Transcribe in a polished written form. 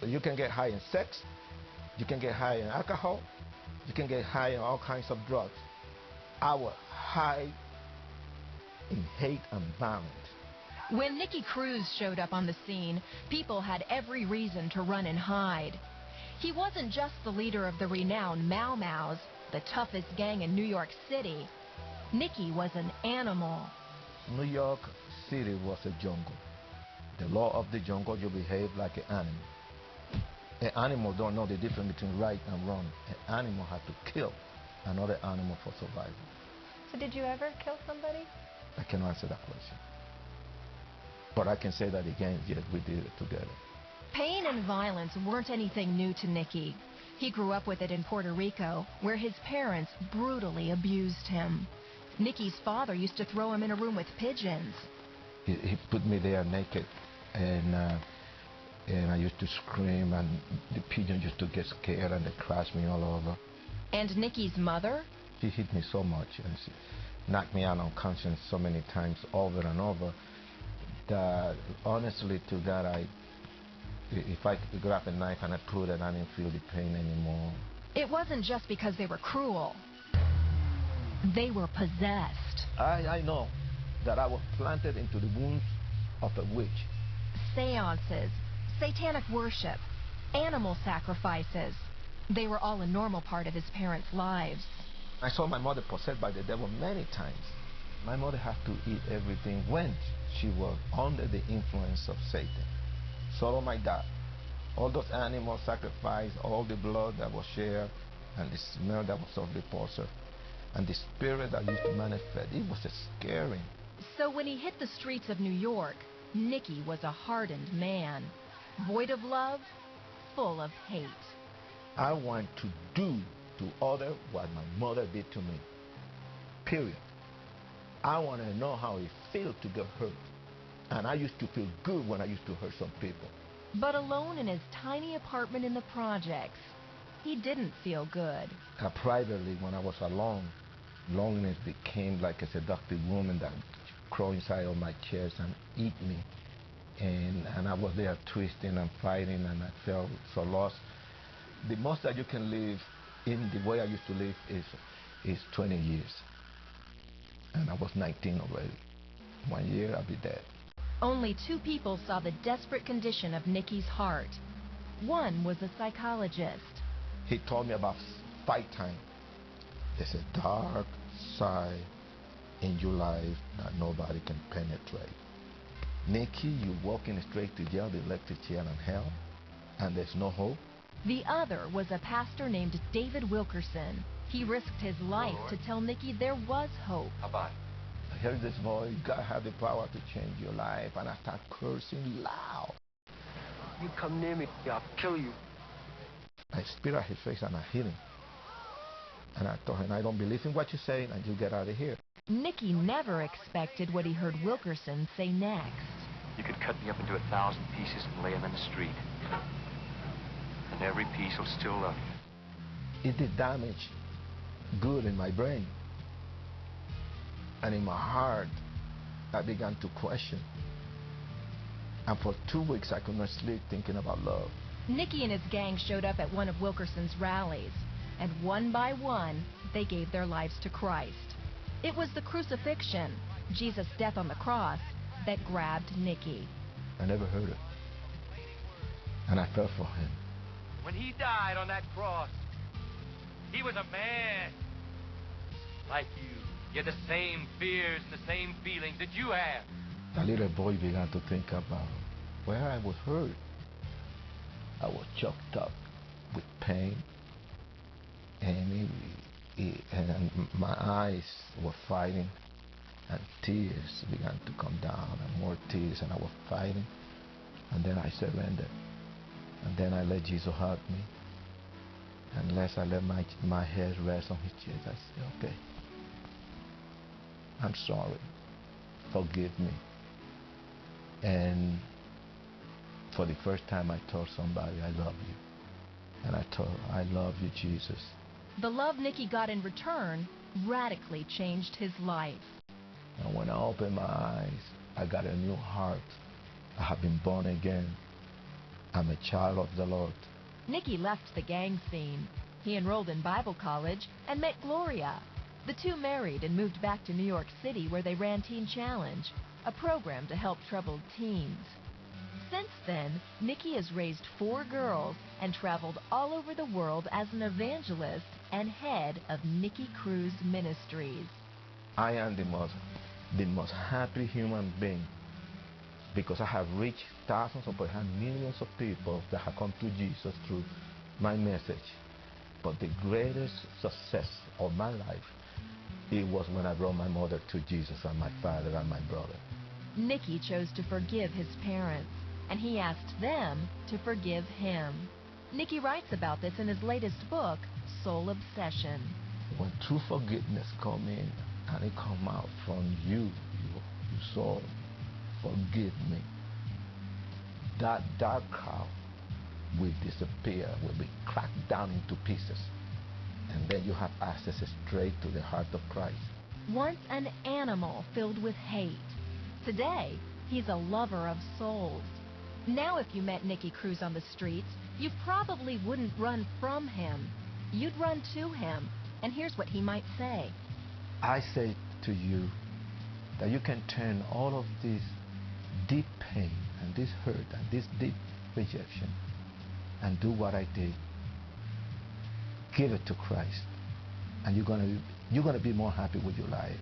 You can get high in sex, you can get high in alcohol, you can get high in all kinds of drugs. I was high in hate and violence. When Nicky Cruz showed up on the scene, people had every reason to run and hide. He wasn't just the leader of the renowned Mau Maus, the toughest gang in New York City. Nicky was an animal. New York City was a jungle. The law of the jungle, you behave like an animal. An animal don't know the difference between right and wrong. An animal has to kill another animal for survival. So did you ever kill somebody? I cannot answer that question. But I can say that again, yes, we did it together. Pain and violence weren't anything new to Nicky. He grew up with it in Puerto Rico, where his parents brutally abused him. Nicky's father used to throw him in a room with pigeons. He put me there naked, and I used to scream, and the pigeons used to get scared, and they crashed me all over. And Nicky's mother? She hit me so much, and she knocked me out unconscious so many times over and over, that honestly to God, if I could grab a knife and I put it, I didn't feel the pain anymore. It wasn't just because they were cruel. They were possessed. I know that I was planted into the wounds of a witch. Seances, satanic worship, animal sacrifices. They were all a normal part of his parents' lives. I saw my mother possessed by the devil many times. My mother had to eat everything when she was under the influence of Satan. So, oh my God, all those animals sacrificed, all the blood that was shared, and the smell that was of repulsive, and the spirit that used to manifest, it was scary. So when he hit the streets of New York, Nicky was a hardened man, void of love, full of hate. I want to do to others what my mother did to me, period. I want to know how it feels to get hurt. And I used to feel good when I used to hurt some people. But alone in his tiny apartment in the projects, he didn't feel good. Privately, when I was alone, loneliness became like a seductive woman that crawled inside of my chest and eat me. And I was there twisting and fighting, and I felt so lost. The most that you can live in the way I used to live is 20 years. And I was 19 already. 1 year, I'll be dead. Only two people saw the desperate condition of Nicky's heart. One was a psychologist. He told me about fight time. There's a dark side in your life that nobody can penetrate. Nicky, you're walking straight to jail, the electric chair, and hell, and there's no hope. The other was a pastor named David Wilkerson. He risked his life to tell Nicky there was hope. I heard this voice, God has the power to change your life, and I start cursing loud. You come near me, I'll kill you. I spit at his face and I hit him. And I told him, I don't believe in what you're saying, and you get out of here. Nicky never expected what he heard Wilkerson say next. You could cut me up into 1,000 pieces and lay them in the street. And every piece will still love you. It did damage good in my brain. And in my heart, I began to question. And for 2 weeks, I could not sleep thinking about love. Nicky and his gang showed up at one of Wilkerson's rallies, and one by one, they gave their lives to Christ. It was the crucifixion, Jesus' death on the cross, that grabbed Nicky. I never heard it. And I fell for him. When he died on that cross, he was a man like you. You had the same fears and the same feelings that you have. A little boy began to think about where I was hurt. I was choked up with pain, and my eyes were fighting, and tears began to come down, and more tears, and I was fighting. And then I surrendered. And then I let Jesus hug me. Unless I let my head rest on his chest, I said, okay, I'm sorry. Forgive me. And for the first time, I told somebody, I love you. And I told her, I love you, Jesus. The love Nicky got in return radically changed his life. And when I opened my eyes, I got a new heart. I have been born again. I'm a child of the Lord. Nicky left the gang scene. He enrolled in Bible college and met Gloria. The two married and moved back to New York City, where they ran Teen Challenge, a program to help troubled teens. Since then, Nicky has raised 4 girls and traveled all over the world as an evangelist and head of Nicky Cruz Ministries. I am the most happy human being because I have reached thousands or perhaps millions of people that have come to Jesus through my message. But the greatest success of my life, it was when I brought my mother to Jesus and my father and my brother. Nicky chose to forgive his parents, and he asked them to forgive him. Nicky writes about this in his latest book, Soul Obsession. When true forgiveness come in and it come out from you soul, forgive me, that dark cloud will disappear, will be cracked down into pieces. And then you have access straight to the heart of Christ. Once an animal filled with hate, today he's a lover of souls. Now if you met Nicky Cruz on the streets, you probably wouldn't run from him. You'd run to him. And here's what he might say. I say to you that you can turn all of this deep pain and this hurt and this deep rejection and do what I did. Give it to Christ, and you're gonna be more happy with your life.